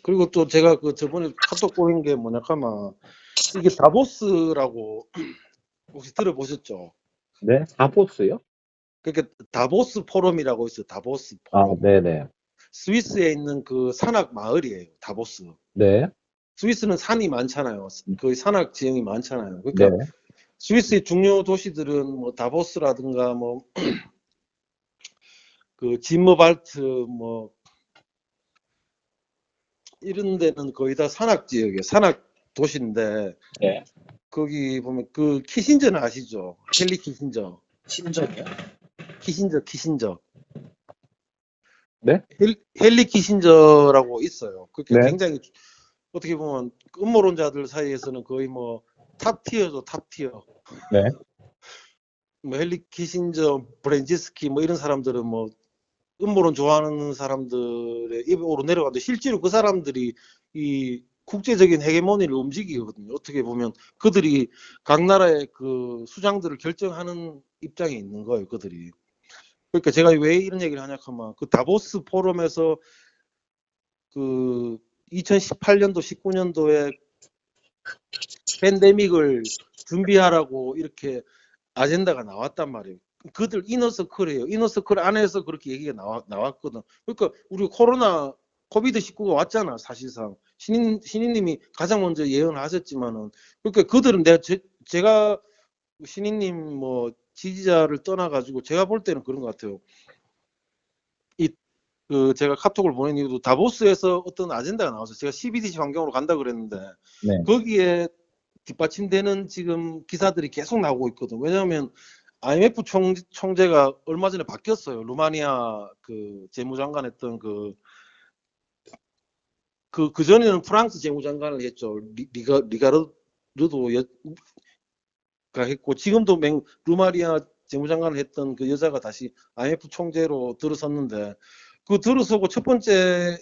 그리고 또 제가 그 저번에 카톡 보낸 게 뭐냐 하면 이게 다보스라고 혹시 들어보셨죠? 네? 다보스요? 그러니까 다보스 포럼이라고 있어요. 다보스 아, 포럼. 네네. 스위스에 있는 그 산악 마을이에요. 다보스. 네. 스위스는 산이 많잖아요. 그 산악 지형이 많잖아요. 네. 그러니까 스위스의 중요 도시들은 뭐 다보스라든가 뭐 그 짐머발트 뭐 이런 데는 거의 다 산악 지역이에요. 산악 도시인데 네. 거기 보면 그 키신저는 아시죠? 헨리 키신저. 신전이요? 키신저. 네? 헨리 키신저라고 있어요. 그러니까 네. 굉장히 어떻게 보면 음모론자들 사이에서는 거의 뭐 탑티어죠, 탑티어. 네. 뭐 헨리 키신저, 브렌지스키 뭐 이런 사람들은 뭐 음모론 좋아하는 사람들의 입에 오르내려가는데 실제로 그 사람들이 이 국제적인 헤게모니를 움직이거든요. 어떻게 보면 그들이 각 나라의 그 수장들을 결정하는 입장에 있는 거예요. 그들이. 그러니까 제가 왜 이런 얘기를 하냐 하면 그 다보스 포럼에서 그 2018년도 19년도에 팬데믹을 준비하라고 이렇게 아젠다가 나왔단 말이에요. 그들 이너서클이에요. 이너서클 안에서 그렇게 얘기가 나왔거든. 그러니까 우리 코로나 코비드 19가 왔잖아. 사실상 신인님이 가장 먼저 예언을 하셨지만은 그러니까 그들은 제가 신인님 뭐 지지자를 떠나가지고 제가 볼 때는 그런 것 같아요. 그 제가 카톡을 보낸 이유도 다보스에서 어떤 아젠다가 나와서 제가 CBDC 환경으로 간다 그랬는데 네. 거기에 뒷받침되는 지금 기사들이 계속 나오고 있거든. 왜냐하면 IMF 총재가 얼마 전에 바뀌었어요. 루마니아 그 재무장관 했던 그 전에는 프랑스 재무장관을 했죠. 리가르도가 했고 지금도 루마니아 재무장관을 했던 그 여자가 다시 IMF 총재로 들어섰는데 그 들어서고 첫 번째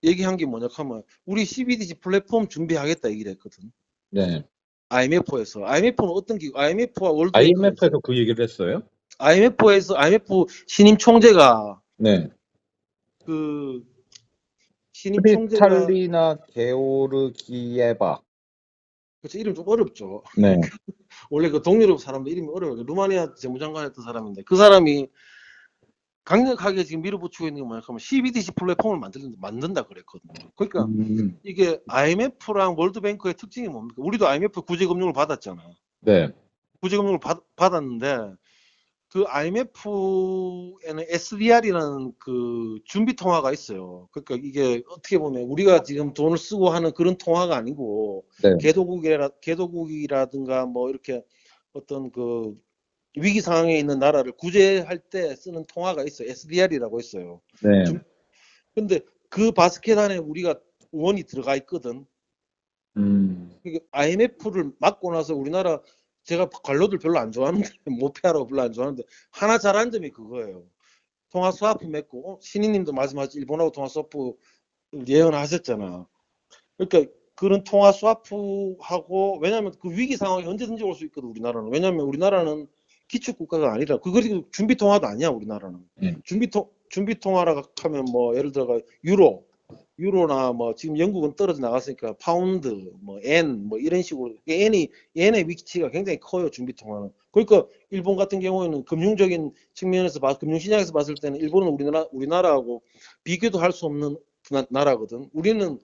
얘기한 게 뭐냐 하면 우리 CBDC 플랫폼 준비하겠다 얘기를 했거든. 네. IMF에서. IMF는 어떤 기구? IMF와 월드뱅크에서. IMF에서 그 얘기를 했어요? IMF 신임 총재가 네. 그 신임 총재가 크리스탈리나 게오르기예바. 그쵸 이름 좀 어렵죠. 네. 원래 그 동유럽 사람들 이름이 어려워요. 루마니아 재무장관 했던 사람인데 그 사람이 강력하게 지금 밀어붙이고 있는 게 뭐냐 하면 CBDC 플랫폼을 만든다 그랬거든요. 그러니까 이게 IMF랑 월드뱅크의 특징이 뭡니까? 우리도 IMF 구제금융을 받았잖아. 네. 구제금융을 받았는데 그 IMF에는 SDR이라는 그 준비 통화가 있어요. 그러니까 이게 어떻게 보면 우리가 지금 돈을 쓰고 하는 그런 통화가 아니고 네. 개도국이라든가 뭐 이렇게 어떤 그 위기 상황에 있는 나라를 구제할 때 쓰는 통화가 있어요. SDR이라고 있어요. 네. 근데 그 바스켓 안에 우리가 원이 들어가 있거든. 그러니까 IMF를 맞고 나서 우리나라 제가 관료들 별로 안 좋아하는데 모피아라고 별로 안 좋아하는데 하나 잘한 점이 그거예요. 통화 스와프 맺고 신인님도 말씀하신 일본하고 통화 스와프 예언하셨잖아. 그러니까 그런 통화 스와프하고 왜냐하면 그 위기 상황이 언제든지 올 수 있거든 우리나라는. 왜냐하면 우리나라는 기축 국가가 아니라 그거 준비 통화도 아니야 우리나라는. 준비 통화라 하면 뭐 예를 들어가 유로나 뭐 지금 영국은 떨어져 나갔으니까 파운드, 뭐 엔, 뭐 이런 식으로 엔의 위치가 굉장히 커요 준비 통화는. 그러니까 일본 같은 경우에는 금융적인 측면에서 금융시장에서 봤을 때는 일본은 우리나라하고 비교도 할 수 없는 나라거든. 우리는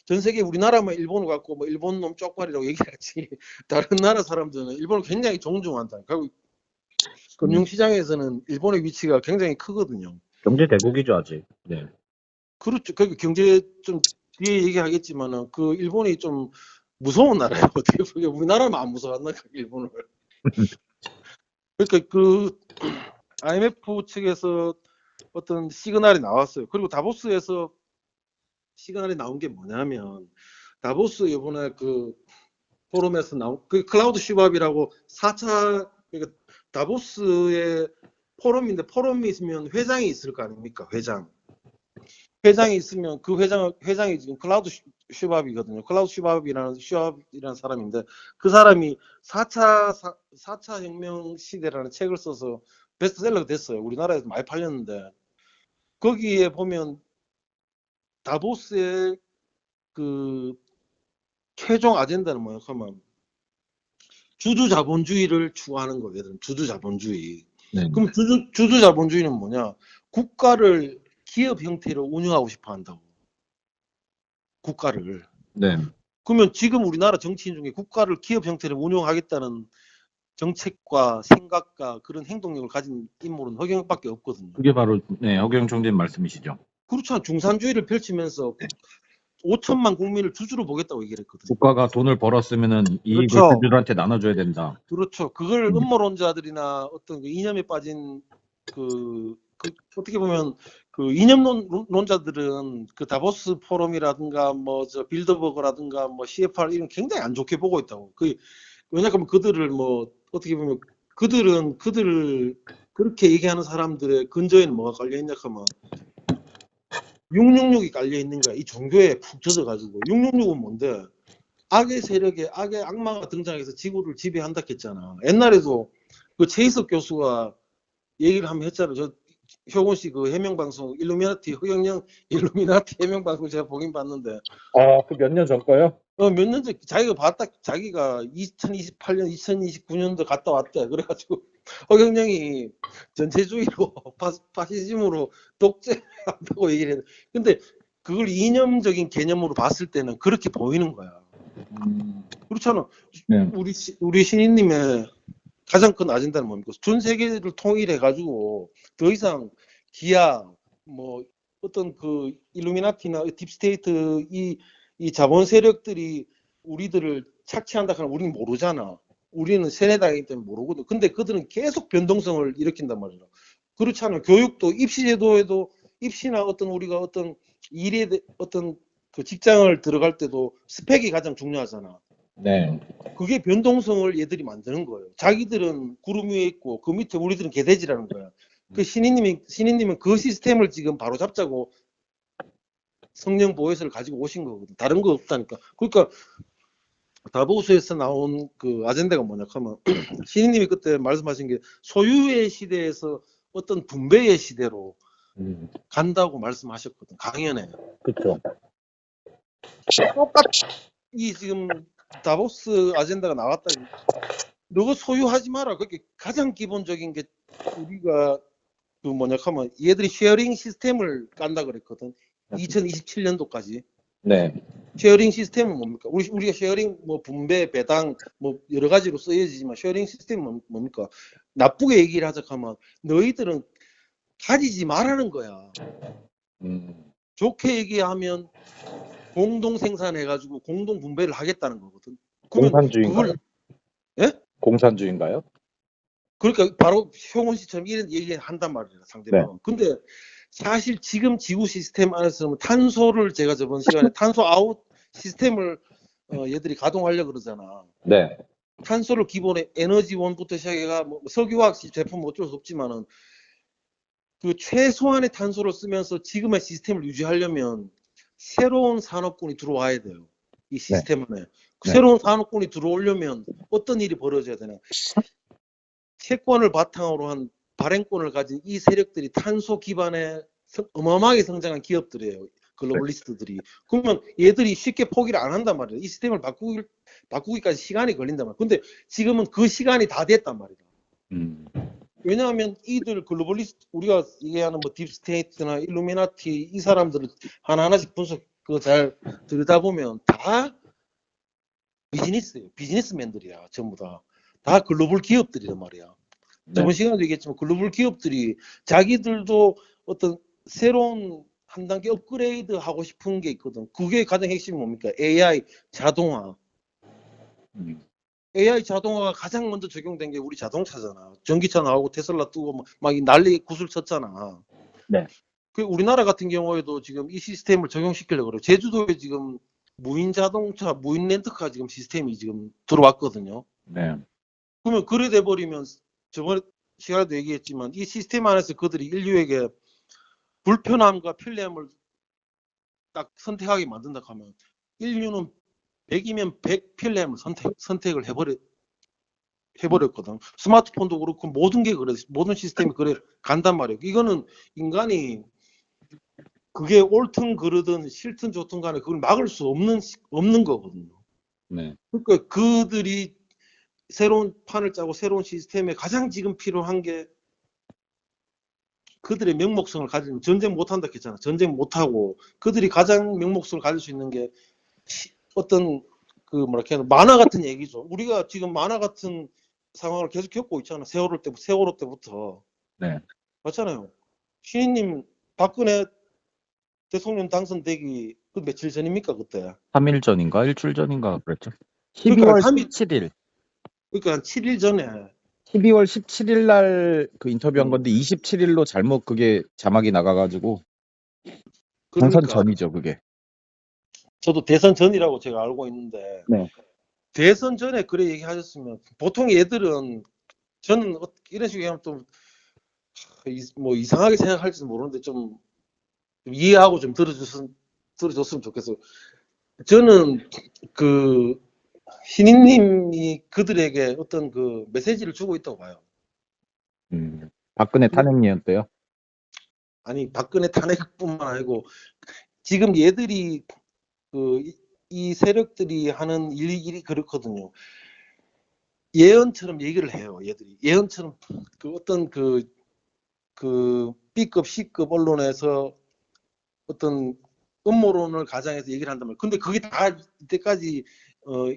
전 세계 우리나라만 일본을 갖고 뭐 일본 놈 쪽발이라고 얘기하지 다른 나라 사람들은 일본을 굉장히 존중한다. 결국 금융시장에서는 일본의 위치가 굉장히 크거든요. 경제 대국이죠, 아직. 네. 그렇죠. 그 경제 좀 뒤에 얘기하겠지만은 그 일본이 좀 무서운 나라예요. 어떻게 보면 우리나라만 안 무서웠나 일본을. 그러니까 그 IMF 측에서 어떤 시그널이 나왔어요. 그리고 다보스에서 시그널이 나온 게 뭐냐면 다보스 이번에 그 포럼에서 나온 그 클라우드 슈밥이라고 4차 그러니까 다보스의 포럼인데 포럼이 있으면 회장이 있을 거 아닙니까? 회장이 있으면 그 회장이 지금 클라우드 슈밥이거든요. 클라우드 슈밥이라는 사람인데 그 사람이 4차 혁명 시대라는 책을 써서 베스트셀러가 됐어요. 우리나라에서 많이 팔렸는데 거기에 보면 다보스의 그 최종 아젠다는 뭐야? 그러면 주주 자본주의를 추구하는 거거든. 주주 자본주의. 네. 그럼 주주 자본주의는 뭐냐? 국가를 기업 형태로 운영하고 싶어 한다고. 국가를. 네. 그러면 지금 우리나라 정치인 중에 국가를 기업 형태로 운영하겠다는 정책과 생각과 그런 행동력을 가진 인물은 허경영밖에 없거든요. 그게 바로 네, 허경영 총재님 말씀이시죠. 그렇잖아. 중산주의를 펼치면서 5천만 국민을 주주로 보겠다고 얘기를 했거든요. 국가가 돈을 벌었으면은 이익을 그렇죠. 주주들한테 나눠줘야 된다. 그렇죠. 그걸 음모론자들이나 어떤 그 이념에 빠진 그 어떻게 보면 그 이념론자들은 그 다보스 포럼이라든가 뭐 저 빌더버그라든가 뭐 CFR 이런 굉장히 안 좋게 보고 있다고. 왜냐하면 그들을 뭐 어떻게 보면 그들은 그들을 그렇게 얘기하는 사람들의 근저에는 뭐가 깔려 있냐 하면 666이 깔려 있는 거야. 이 종교에 푹 젖어가지고 666은 뭔데? 악의 세력에 악의 악마가 등장해서 지구를 지배한다 했잖아. 옛날에도 그 최희석 교수가 얘기를 한번 했잖아. 저 효곤 씨 그 해명 방송 일루미나티 허경영 일루미나티 해명 방송 제가 보긴 봤는데. 그 몇 년 전 거요? 몇 년 전 자기가 봤다. 자기가 2028년 2029년도 갔다 왔대. 그래가지고 허경영이 전체주의로 파시즘으로 독재한다고 얘기를 했는데, 근데 그걸 이념적인 개념으로 봤을 때는 그렇게 보이는 거야. 그렇잖아. 네. 우리 신인님의 가장 큰 아젠다는 뭡니까? 전 세계를 통일해 가지고 더 이상 기아 뭐 어떤 그 일루미나티나 딥스테이트 이 자본 세력들이 우리들을 착취한다 하면 우리는 모르잖아. 우리는 세뇌당이기 때문에 모르거든. 근데 그들은 계속 변동성을 일으킨단 말이야. 그렇잖아. 교육도 입시 제도에도 입시나 어떤 우리가 어떤 일에 어떤 그 직장을 들어갈 때도 스펙이 가장 중요하잖아. 네. 그게 변동성을 얘들이 만드는 거예요. 자기들은 구름 위에 있고 그 밑에 우리들은 개돼지라는 거야. 그 신인님은 그 시스템을 지금 바로 잡자고 성령 보혜서를 가지고 오신 거거든. 다른 거 없다니까. 그러니까 다보스에서 나온 그 아젠다가 뭐냐 하면 신인님이 그때 말씀하신 게 소유의 시대에서 어떤 분배의 시대로 간다고 말씀하셨거든. 강연에. 그렇죠. 똑같이 지금 다보스 아젠다가 나왔다. 너가 소유하지 마라. 그게 가장 기본적인 게 우리가 그 뭐냐 하면 얘들이 쉐어링 시스템을 깐다 그랬거든. 2027년도까지. 네. 쉐어링 시스템은 뭡니까? 우리가 쉐어링 뭐 분배, 배당 뭐 여러 가지로 쓰여지지만 쉐어링 시스템은 뭡니까? 나쁘게 얘기를 하자 하면 너희들은 가지지 말라는 거야. 좋게 얘기하면 공동 생산해가지고 공동 분배를 하겠다는 거거든. 공산주의인가요? 예? 공산주의인가요? 그러니까 바로 효곤 씨처럼 이런 얘기 한단 말이에요, 상대방은. 네. 근데 사실 지금 지구 시스템 안에서는 탄소를 제가 저번 시간에 탄소 아웃 시스템을 얘들이 가동하려고 그러잖아. 네. 탄소를 기본에 에너지원부터 시작해가 뭐 석유화학 제품 어쩔 수 없지만은 그 최소한의 탄소를 쓰면서 지금의 시스템을 유지하려면 새로운 산업군이 들어와야 돼요. 이 시스템 안에. 네. 새로운 산업군이 들어오려면 어떤 일이 벌어져야 되나. 채권을 바탕으로 한 발행권을 가진 이 세력들이 탄소 기반의 어마어마하게 성장한 기업들이에요. 글로벌리스트들이. 그러면 얘들이 쉽게 포기를 안 한단 말이에요. 이 시스템을 바꾸기까지 시간이 걸린단 말이에요. 근데 지금은 그 시간이 다 됐단 말이에요. 왜냐하면 이들 글로벌리스트, 우리가 얘기하는 뭐 딥스테이트나 일루미나티 이 사람들을 하나하나씩 분석 잘 들여다보면 다 비즈니스예요. 비즈니스맨들이야. 전부 다 글로벌 기업들이란 말이야. 네. 저번 시간에도 얘기했지만 글로벌 기업들이 자기들도 어떤 새로운 한 단계 업그레이드 하고 싶은 게 있거든. 그게 가장 핵심이 뭡니까? AI 자동화. AI 자동화가 가장 먼저 적용된 게 우리 자동차잖아. 전기차 나오고 테슬라 뜨고 막 난리 구슬 쳤잖아. 네. 그 우리나라 같은 경우에도 지금 이 시스템을 적용시키려고 그래요. 제주도에 지금 무인 자동차, 무인 렌트카 지금 시스템이 지금 들어왔거든요. 네. 그러면 그래 돼 버리면 저번 시간에도 얘기했지만 이 시스템 안에서 그들이 인류에게 불편함과 편리함을 딱 선택하게 만든다 하면 인류는 100이면 100 편리함을 선택을 해버렸거든. 스마트폰도 그렇고 모든 게 그래, 모든 시스템이 그래 간단 말이에요. 이거는 인간이 그게 옳든 그르든 싫든 좋든 간에 그걸 막을 수 없는 거거든요. 네. 그러니까 그들이 새로운 판을 짜고 새로운 시스템에 가장 지금 필요한 게 그들의 명목성을 가지면 전쟁 못한다 했잖아. 전쟁 못하고 그들이 가장 명목성을 가질 수 있는 게 어떤 그 뭐랄까 만화 같은 얘기죠. 우리가 지금 만화 같은 상황을 계속 겪고 있잖아. 세월호 때부터. 네. 맞잖아요. 신인님 박근혜 대통령 당선되기 그 며칠 전입니까 그때? 3일 전인가 일주일 전인가 그랬죠. 그러니까 12월 한 17일. 그러니까 한 7일 전에 12월 17일 날 그 인터뷰한 건데 27일로 잘못 그게 자막이 나가가지고 당선 그러니까 전이죠 그게. 저도 대선 전이라고 제가 알고 있는데 네. 대선 전에 그래 얘기하셨으면 보통 얘들은 저는 이런 식으로 하면 좀 뭐 이상하게 생각할지도 모르는데 좀 이해하고 좀 들어줬으면 좋겠어요. 저는 그 신인님이 그들에게 어떤 그 메시지를 주고 있다고 봐요. 박근혜 탄핵이었 때요. 아니 박근혜 탄핵뿐만 아니고 지금 얘들이 그 이 세력들이 하는 일이 그렇거든요. 예언처럼 얘기를 해요. 얘들이 예언처럼 그 어떤 그 B급, C급 언론에서 어떤 음모론을 가장해서 얘기를 한단 말이에요. 근데 그게 다 이때까지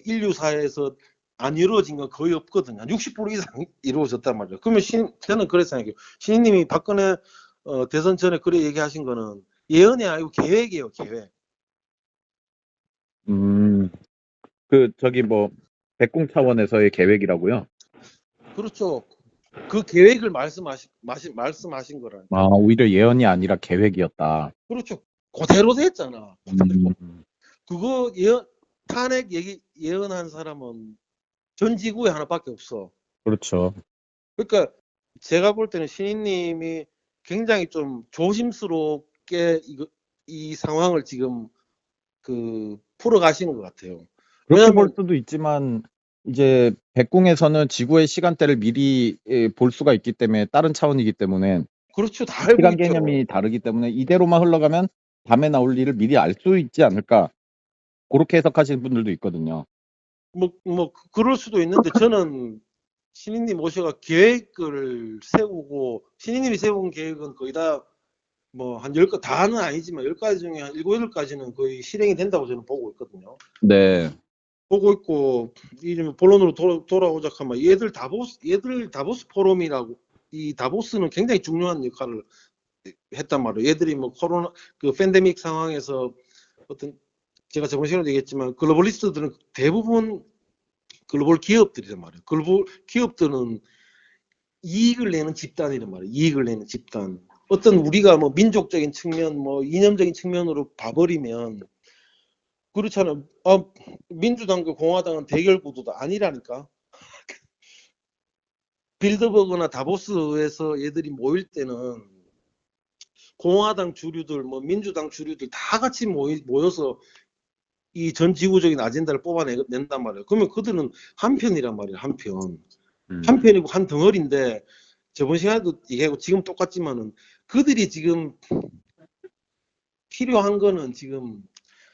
인류사에서 안 이루어진 건 거의 없거든요. 한 60% 이상 이루어졌단 말이에요. 그러면 저는 그래서 생각해요. 신인님이 박근혜 대선 전에 그래 얘기하신 거는 예언이 아니고 계획이에요. 계획. 그 저기 뭐 백공 차원에서의 계획이라고요? 그렇죠. 그 계획을 말씀하신 거라니까. 아 오히려 예언이 아니라 계획이었다. 그렇죠. 그대로 됐잖아. 음, 그거 탄핵 예언한 사람은 전 지구에 하나밖에 없어. 그렇죠. 그러니까 제가 볼 때는 신인님이 굉장히 좀 조심스럽게 이 상황을 지금 그 풀어가시는 것 같아요. 그렇게 볼 왜냐하면 수도 있지만 이제 백궁에서는 지구의 시간대를 미리 볼 수가 있기 때문에 다른 차원이기 때문에 그렇죠. 다 알고 시간 있죠. 개념이 다르기 때문에 이대로만 흘러가면 밤에 나올 일을 미리 알 수 있지 않을까 그렇게 해석하시는 분들도 있거든요. 뭐 그럴 수도 있는데 저는 신인님 모셔가 계획을 세우고 신인님이 세운 계획은 거의 다 뭐 한 10가 다는 아니지만 10가지 중에 한 7, 8가지는 거의 실행이 된다고 저는 보고 있거든요. 네. 보고 있고 이제 본론으로 돌아오자 하면 얘들 다보스 포럼이라고 이 다보스는 굉장히 중요한 역할을 했단 말이에요. 얘들이 뭐 코로나 그 팬데믹 상황에서 어떤 제가 저번 시간에도 얘기했지만 글로벌리스트들은 대부분 글로벌 기업들이란 말이에요. 글로벌 기업들은 이익을 내는 집단이란 말이에요. 이익을 내는 집단. 어떤 우리가 뭐 민족적인 측면, 뭐 이념적인 측면으로 봐버리면 그렇잖아요. 민주당과 공화당은 대결 구도도 아니라니까. 빌드버그나 다보스에서 얘들이 모일 때는 공화당 주류들, 뭐 민주당 주류들 다 같이 모여서 이 전 지구적인 아젠다를 뽑아낸단 말이에요. 그러면 그들은 한 편이란 말이에요. 한 편. 한 편이고 한 덩어리인데 저번 시간에도 얘기하고 지금 똑같지만은 그들이 지금 필요한 거는 지금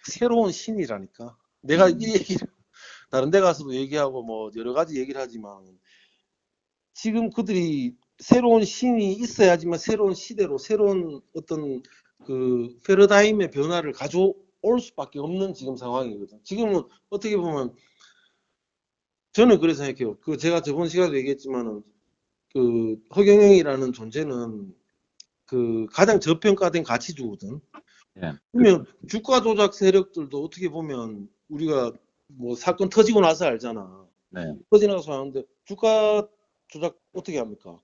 새로운 신이라니까. 내가 이 얘기를 다른 데 가서도 얘기하고 뭐 여러 가지 얘기를 하지만 지금 그들이 새로운 신이 있어야지만 새로운 시대로 새로운 어떤 그 패러다임의 변화를 가져올 수밖에 없는 지금 상황이거든. 지금은 어떻게 보면 저는 그래서 생각해요. 그 제가 저번 시간에도 얘기했지만은 그 허경영이라는 존재는 그 가장 저평가된 가치주거든. 예. 그러면 주가 조작 세력들도 어떻게 보면 우리가 뭐 사건 터지고 나서 알잖아. 네. 터지고 나서 아는데 주가 조작 어떻게 합니까?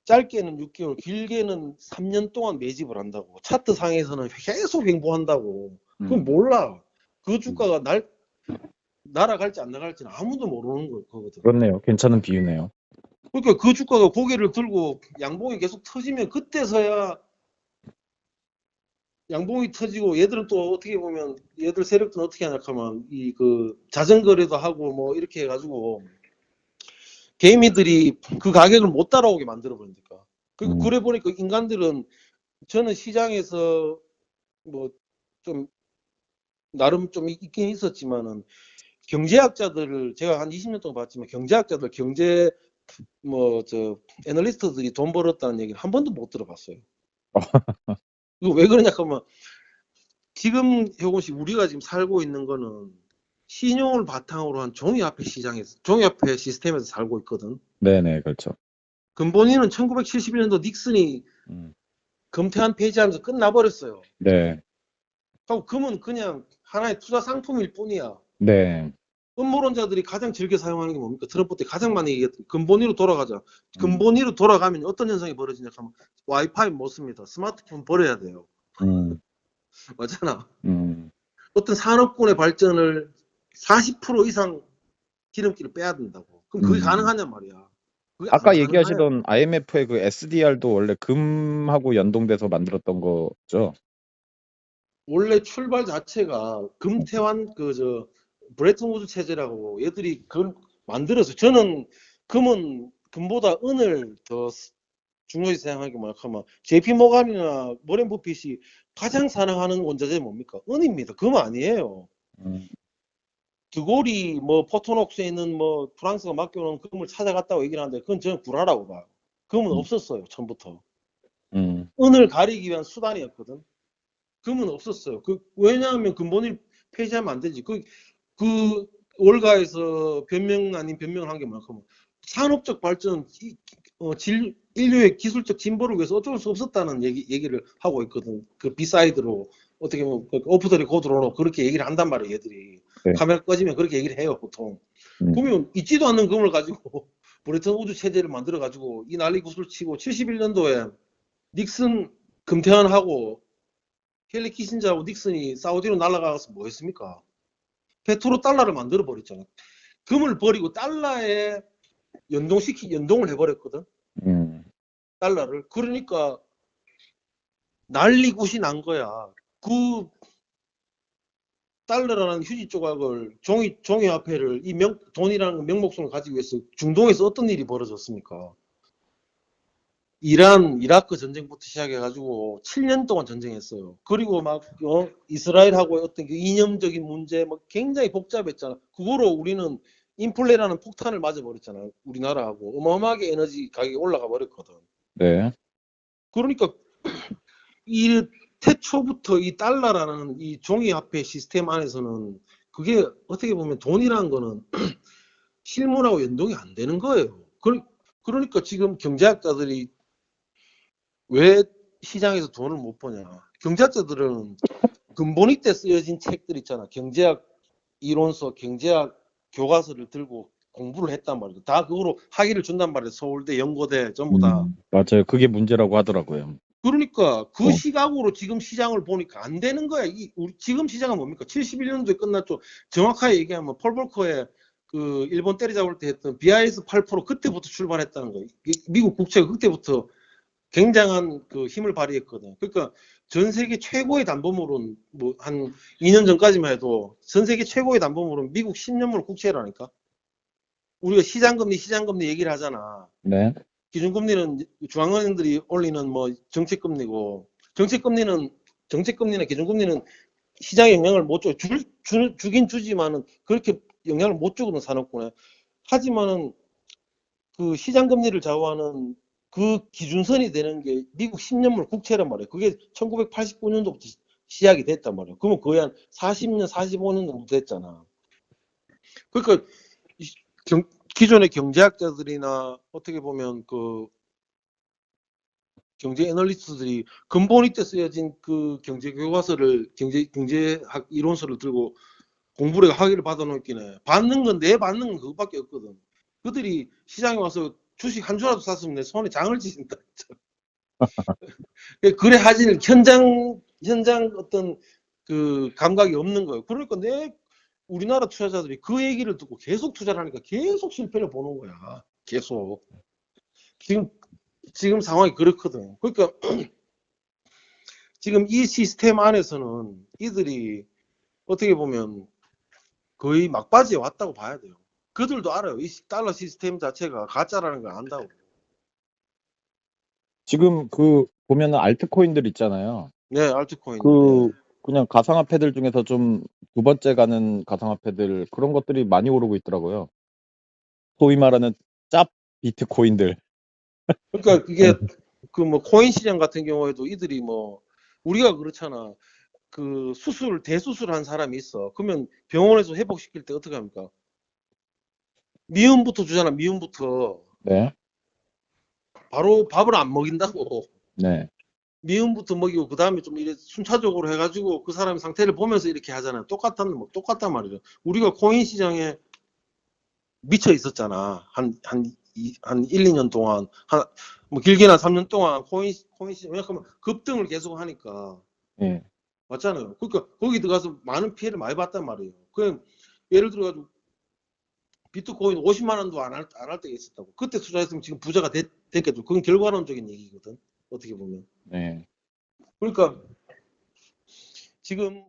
짧게는 6개월, 길게는 3년 동안 매집을 한다고. 차트 상에서는 계속 횡보한다고. 그럼 몰라. 그 주가가 날아갈지 안 나갈지는 아무도 모르는 거거든. 그렇네요. 괜찮은 비유네요. 그러니까 그 주가가 고개를 들고 양봉이 계속 터지면 그때서야 양봉이 터지고 얘들은 또 어떻게 보면 얘들 세력들은 어떻게 하냐 하면 이 그 자전거래도 하고 뭐 이렇게 해가지고 개미들이 그 가격을 못 따라오게 만들어 버리니까. 그래 보니까 인간들은 저는 시장에서 뭐 좀 나름 좀 있긴 있었지만은 경제학자들을 제가 한 20년 동안 봤지만 경제학자들 경제 뭐 저 애널리스트들이 돈 벌었다는 얘기를 한 번도 못 들어봤어요. 이거 왜 그러냐 하면 지금 효곤 씨 우리가 지금 살고 있는 거는 신용을 바탕으로 한 종이화폐 시장에서 종이화폐 시스템에서 살고 있거든. 네네, 그렇죠. 근본위는 1971년도 닉슨이 금태환 폐지하면서 끝나버렸어요. 네, 하고 금은 그냥 하나의 투자 상품일 뿐이야. 네, 음모론자들이 가장 즐겨 사용하는 게 뭡니까? 트럼프 때 가장 많이 얘기했던 근본위로 돌아가자. 근본위로 돌아가면 어떤 현상이 벌어지냐 하면 와이파이 못 씁니다. 스마트폰 버려야 돼요. 맞잖아. 어떤 산업군의 발전을 40% 이상 기름기를 빼야 된다고. 그럼 그게 가능하냔 말이야. 그게 안 아까 가능해. 얘기하시던 IMF의 그 SDR도 원래 금하고 연동돼서 만들었던 거죠? 원래 출발 자체가 금태환 그 브레튼 우드 체제라고 얘들이 그걸 만들어서 저는 금은 금보다 은을 더 중요시 생각하게 말하면 JP 모간이나 워렌 버핏이 가장 사랑하는 원자재 뭡니까? 은입니다. 금 아니에요. 드골이 뭐 포토녹스에 있는 뭐 프랑스가 맡겨놓은 금을 찾아갔다고 얘기를 하는데 그건 저는 구라라고 봐요. 금은 없었어요. 처음부터. 은을 가리기 위한 수단이었거든. 금은 없었어요. 왜냐하면 근본을 폐지하면 안 되지. 그 월가에서 변명 아닌 변명을 한 게 뭐냐면 산업적 발전, 인류의 기술적 진보를 위해서 어쩔 수 없었다는 얘기를 하고 있거든. 그 비사이드로 어떻게 보면 오프 더 레코드로 그렇게 얘기를 한단 말이에요. 얘들이. 네. 카메라 꺼지면 그렇게 얘기를 해요. 보통. 그러면 있지도 않는 금을 가지고 브레튼 우드 체제를 만들어 가지고 이 난리 구슬 치고 71년도에 닉슨 금태환하고 헨리 키신저하고 닉슨이 사우디로 날아가서 뭐 했습니까? 페트로 달러를 만들어 버렸잖아. 금을 버리고 달러에 연동을 해버렸거든. 달러를. 그러니까 난리굿이 난 거야. 그 달러라는 휴지 조각을 종이화폐를 이 돈이라는 명목성을 가지기 위해서 중동에서 어떤 일이 벌어졌습니까? 이라크 전쟁부터 시작해가지고 7년 동안 전쟁했어요. 그리고 막 이스라엘하고 어떤 그 이념적인 문제 막 굉장히 복잡했잖아. 그거로 우리는 인플레라는 폭탄을 맞아버렸잖아. 우리나라하고 어마어마하게 에너지 가격이 올라가 버렸거든. 네. 그러니까 이 태초부터 이 달러라는 이 종이화폐 시스템 안에서는 그게 어떻게 보면 돈이라는 거는 실물하고 연동이 안 되는 거예요. 그러니까 지금 경제학자들이 왜 시장에서 돈을 못 버냐. 경제학자들은 근본위 때 쓰여진 책들 있잖아. 경제학 이론서, 경제학 교과서를 들고 공부를 했단 말이야. 다 그거로 학위를 준단 말이야. 서울대, 연고대 전부 다. 맞아요. 그게 문제라고 하더라고요. 그러니까 그 시각으로 지금 시장을 보니까 안 되는 거야. 지금 시장은 뭡니까? 71년도에 끝났죠. 정확하게 얘기하면 폴 볼커의 그 일본 때려잡을 때 했던 BIS 8% 그때부터 출발했다는 거예요. 미국 국채가 그때부터 굉장한 그 힘을 발휘했거든. 그러니까 전 세계 최고의 담보물은 뭐 한 2년 전까지만 해도 전 세계 최고의 담보물은 미국 10년물 국채라니까. 우리가 시장금리 얘기를 하잖아. 네. 기준금리는 중앙은행들이 올리는 뭐 정책금리고 정책금리나 기준금리는 시장에 영향을 못 줘. 주긴 주지만은 그렇게 영향을 못 주거든 산업군에. 하지만은 그 시장금리를 좌우하는 그 기준선이 되는 게 미국 10년물 국채란 말이에요. 그게 1989년도부터 시작이 됐단 말이에요. 그러면 거의 한 40년, 45년 정도 됐잖아. 그러니까 기존의 경제학자들이나 어떻게 보면 그 경제 애널리스트들이 근본위 때 쓰여진 그 경제 교과서를 경제학 이론서를 들고 공부를 학위를 받아놓기는 받는 건 그거밖에 없거든. 그들이 시장에 와서 주식 한 주라도 샀으면 내 손에 장을 지진다. 그래 하질 현장 어떤 그 감각이 없는 거예요. 그러니까 우리나라 투자자들이 그 얘기를 듣고 계속 투자를 하니까 계속 실패를 보는 거야. 계속. 지금 상황이 그렇거든. 그러니까 지금 이 시스템 안에서는 이들이 어떻게 보면 거의 막바지에 왔다고 봐야 돼요. 그들도 알아요. 이 달러 시스템 자체가 가짜라는 걸 안다고. 지금 그 보면은 알트코인들 있잖아요. 네, 알트코인. 그 그냥 가상화폐들 중에서 좀 두 번째 가는 가상화폐들 그런 것들이 많이 오르고 있더라고요. 소위 말하는 짭 비트코인들. 그러니까 그게 그 뭐 코인 시장 같은 경우에도 이들이 뭐 우리가 그렇잖아. 그 대수술한 사람이 있어. 그러면 병원에서 회복시킬 때 어떻게 합니까? 미음부터 주잖아. 미음부터. 네. 바로 밥을 안 먹인다고. 네. 미음부터 먹이고 그 다음에 좀 이래 순차적으로 해가지고 그 사람의 상태를 보면서 이렇게 하잖아요. 똑같단 말이죠. 우리가 코인 시장에 미쳐 있었잖아. 한 1, 2년 동안. 뭐 길게는 한 3년 동안 코인 시장, 왜냐하면 급등을 계속 하니까. 예. 맞잖아요. 그러니까 거기 들어가서 많은 피해를 많이 봤단 말이에요. 그냥 예를 들어가지고 비트코인 50만 원도 안 할 때가 있었다고. 그때 투자했으면 지금 부자가 됐겠죠. 그건 결과론적인 얘기거든. 어떻게 보면. 네. 그러니까 지금